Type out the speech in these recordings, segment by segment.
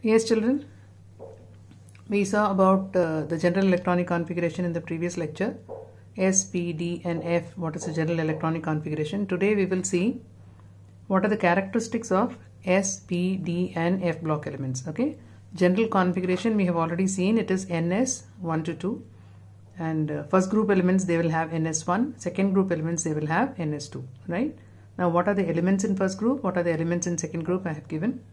Yes, children, we saw about the general electronic configuration in the previous lecture. S, P, D and F, what is the general electronic configuration. Today we will see what are the characteristics of S, P, D and F block elements. Okay, general configuration we have already seen, it is NS 1 to 2, and first group elements they will have NS1, second group elements they will have NS2, right? Now what are the elements in first group, what are the elements in second group I have given.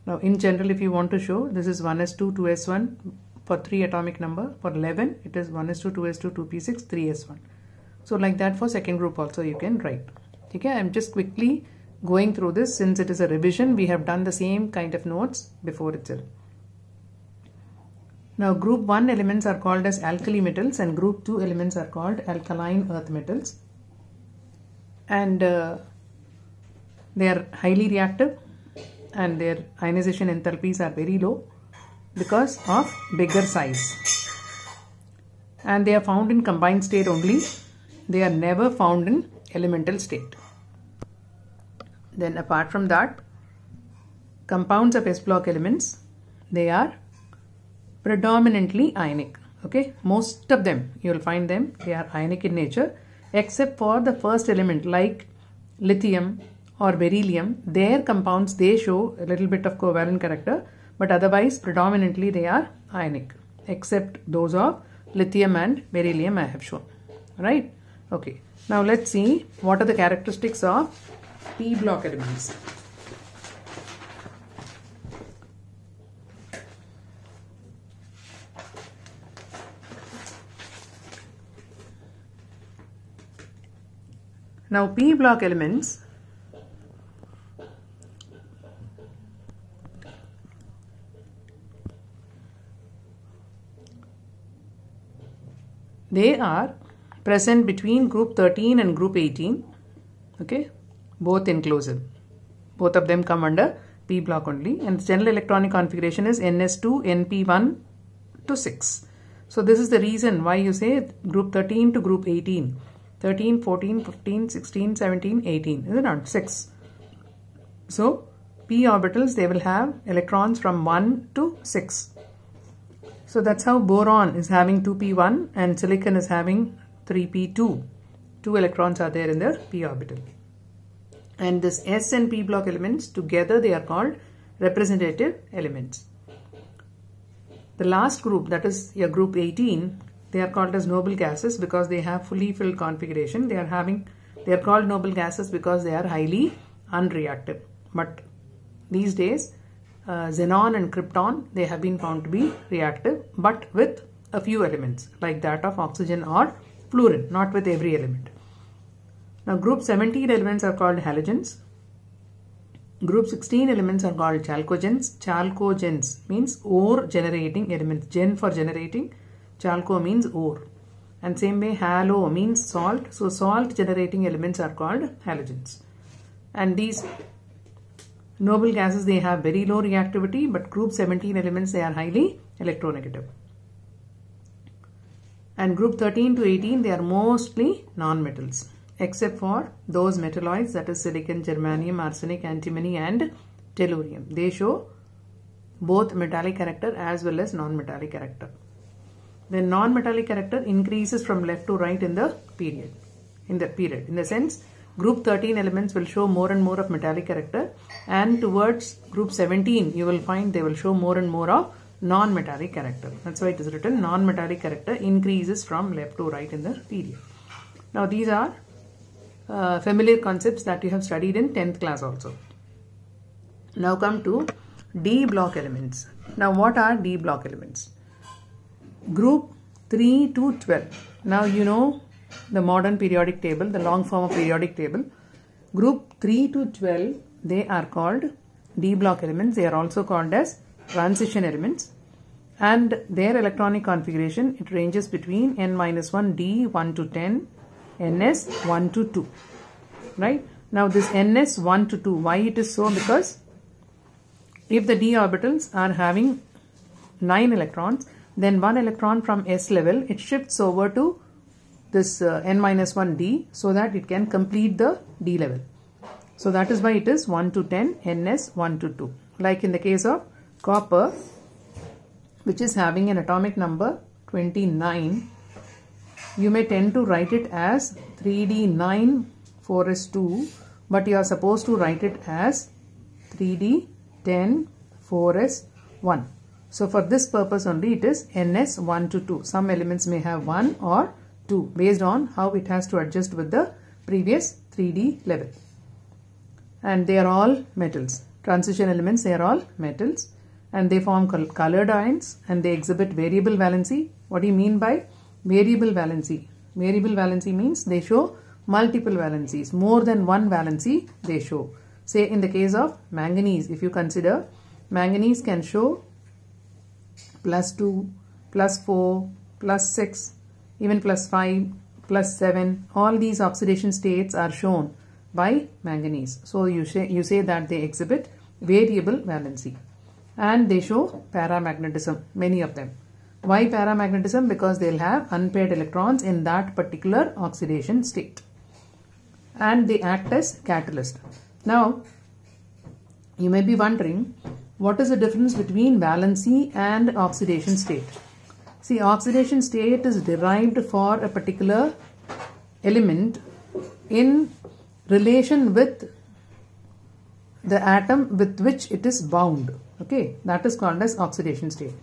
Now in general, if you want to show, this is 1s2, 2s1 for 3 atomic number. For 11 it is 1s2, 2s2, 2p6, 3s1. So like that for second group also you can write. Okay, I am just quickly going through this since it is a revision. We have done the same kind of notes before itself. Now group 1 elements are called as alkali metals and group 2 elements are called alkaline earth metals, and they are highly reactive and their ionization enthalpies are very low because of bigger size, and they are found in combined state only. They are never found in elemental state. Then apart from that, compounds of S block elements, they are predominantly ionic. Okay, most of them you will find them, they are ionic in nature, except for the first element like lithium or beryllium. Their compounds, they show a little bit of covalent character, but otherwise predominantly they are ionic, except those of lithium and beryllium I have shown, right? Okay, now let's see what are the characteristics of P block elements. Now P block elements, they are present between group 13 and group 18. Okay, both inclusive. Both of them come under P block only, and general electronic configuration is NS2, NP1 to 6. So this is the reason why you say group 13 to group 18. 13, 14, 15, 16, 17, 18. Is it not? 6. So P orbitals, they will have electrons from 1 to 6. So that's how boron is having 2p1 and silicon is having 3p2. 2 electrons are there in the p orbital. And this S and P block elements together, they are called representative elements. The last group, that is your group 18, they are called as noble gases because they have fully filled configuration. They are called noble gases because they are highly unreactive. But these days, xenon and krypton, they have been found to be reactive, but with a few elements like that of oxygen or fluorine, not with every element. Now group 17 elements are called halogens. Group 16 elements are called chalcogens. Chalcogens means ore generating elements. Gen for generating, chalco means ore. And same way halo means salt. So salt generating elements are called halogens. And these noble gases, they have very low reactivity, but group 17 elements, they are highly electronegative. And group 13 to 18, they are mostly non-metals, except for those metalloids, that is silicon, germanium, arsenic, antimony and tellurium. They show both metallic character as well as non-metallic character. The non-metallic character increases from left to right in the period. In the sense, group 13 elements will show more and more of metallic character, and towards group 17 you will find they will show more and more of non-metallic character. That's why it is written non-metallic character increases from left to right in the period. Now these are familiar concepts that you have studied in 10th class also. Now come to D block elements. Now what are D block elements? Group 3 to 12. Now you know the modern periodic table, the long form of periodic table. Group 3 to 12, they are called D block elements. They are also called as transition elements, and their electronic configuration, it ranges between n-1 D 1 to 10, NS 1 to 2, right? Now this NS 1 to 2, why it is so? Because if the D orbitals are having 9 electrons, then 1 electron from S level, it shifts over to this n-1 D so that it can complete the D level. So that is why it is 1 to 10, NS 1 to 2. Like in the case of copper, which is having an atomic number 29, you may tend to write it as 3d9 4s2, but you are supposed to write it as 3d10 4s1. So for this purpose only it is NS1 to 2. Some elements may have 1 or 2 based on how it has to adjust with the previous 3D level. And they are all metals. Transition elements, they are all metals, and they form colored ions and they exhibit variable valency. What do you mean by variable valency? Variable valency means they show multiple valencies, more than one valency they show. Say in the case of manganese, if you consider, manganese can show +2, +4, +6, even +5, +7. All these oxidation states are shown by manganese. So you say that they exhibit variable valency and they show paramagnetism, many of them. Why paramagnetism? Because they'll have unpaired electrons in that particular oxidation state and they act as catalyst. Now you may be wondering, what is the difference between valency and oxidation state? See, oxidation state is derived for a particular element in relation with the atom with which it is bound. Okay, that is called as oxidation state.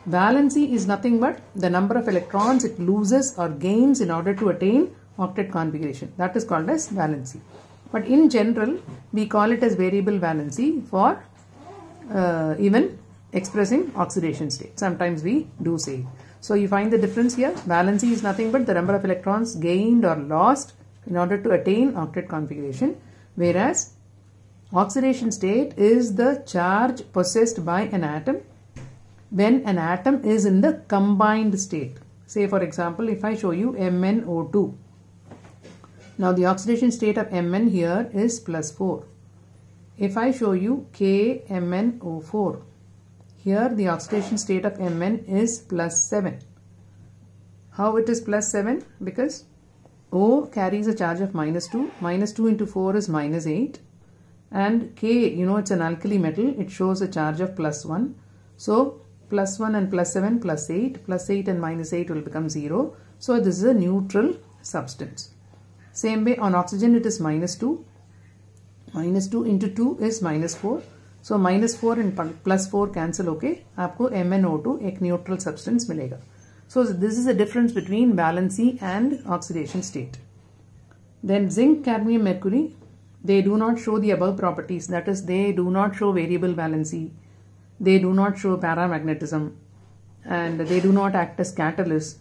Valency is nothing but the number of electrons it loses or gains in order to attain octet configuration. That is called as valency. But in general, we call it as variable valency for even expressing oxidation state. Sometimes we do say it. So you find the difference here. Valency is nothing but the number of electrons gained or lost in order to attain octet configuration, whereas oxidation state is the charge possessed by an atom when an atom is in the combined state. Say for example, if I show you MnO2. Now the oxidation state of Mn here is +4. If I show you KMnO4, here the oxidation state of Mn is +7. How it is +7? Because O carries a charge of -2. -2 into 4 is -8. And K, you know, it's an alkali metal. It shows a charge of +1. So +1 and +7 +8. +8 and -8 will become 0. So this is a neutral substance. Same way on oxygen it is -2. -2 into 2 is -4. So -4 and +4 cancel. Okay, आपको MnO2 एक neutral substance मिलेगा. So this is the difference between valency and oxidation state. Then zinc, cadmium, mercury, they do not show the above properties. That is, they do not show variable valency, they do not show paramagnetism, and they do not act as catalysts.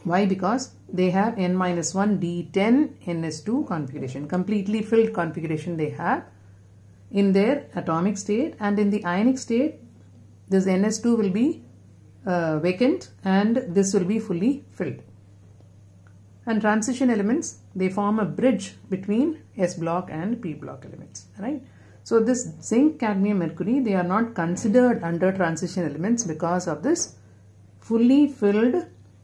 Why? Because they have N-1 D10 NS2 configuration, completely filled configuration they have in their atomic state, and in the ionic state this NS2 will be vacant and this will be fully filled. And transition elements, they form a bridge between S block and P block elements, right? So this zinc, cadmium, mercury, they are not considered under transition elements because of this fully filled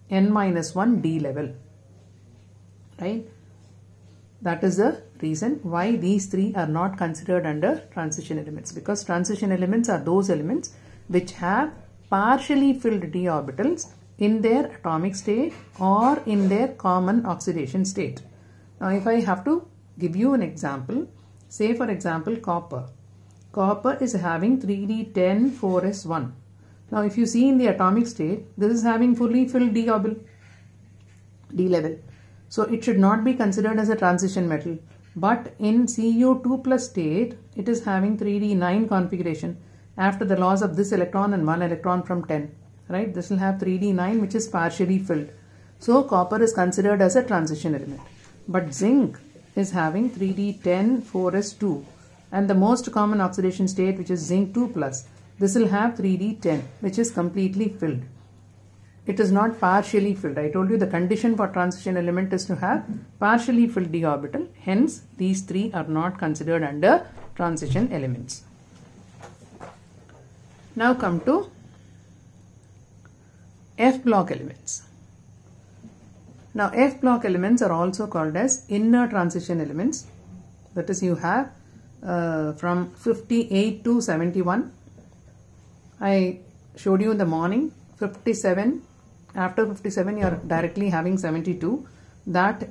N-1 D level, right? That is the reason why these three are not considered under transition elements, because transition elements are those elements which have partially filled d orbitals in their atomic state or in their common oxidation state. Now if I have to give you an example, say for example copper. Copper is having 3d10 4s1. Now if you see in the atomic state, this is having fully filled d orbital, d level. So it should not be considered as a transition metal. But in Cu2 plus state, it is having 3d9 configuration after the loss of this electron and one electron from 10. Right? This will have 3d9 which is partially filled. So copper is considered as a transition element. But zinc is having 3d10 4s2 and the most common oxidation state, which is zinc 2 plus, this will have 3d10 which is completely filled. It is not partially filled. I told you the condition for transition element is to have partially filled d orbital. Hence these three are not considered under transition elements. Now come to F block elements. Now F block elements are also called as inner transition elements. That is, you have from 58 to 71 I showed you in the morning 57. After 57 you are directly having 72. That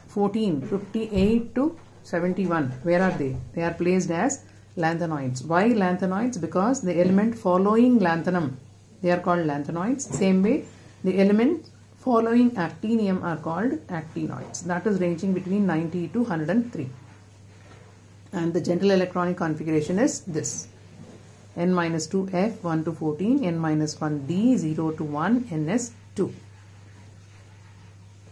14, 58 to 71, where are they? They are placed as lanthanoids. Why lanthanoids? Because the element following lanthanum, they are called lanthanoids. Same way, the elements following actinium are called actinoids. That is ranging between 90 to 103. And the general electronic configuration is this: N-2F 1 to 14, N-1D 0 to 1, Ns2.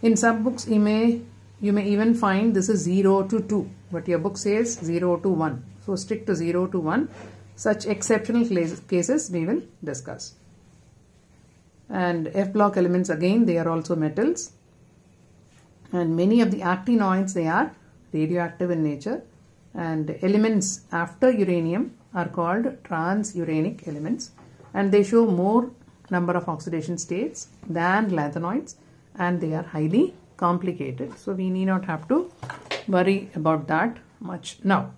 In some books you may even find this is 0 to 2, but your book says 0 to 1. So stick to 0 to 1. Such exceptional cases we will discuss. And F block elements, again, they are also metals. And many of the actinoids, they are radioactive in nature. And elements after uranium are called transuranic elements. And they show more number of oxidation states than lanthanoids. And they are highly complicated. So we need not have to worry about that much now.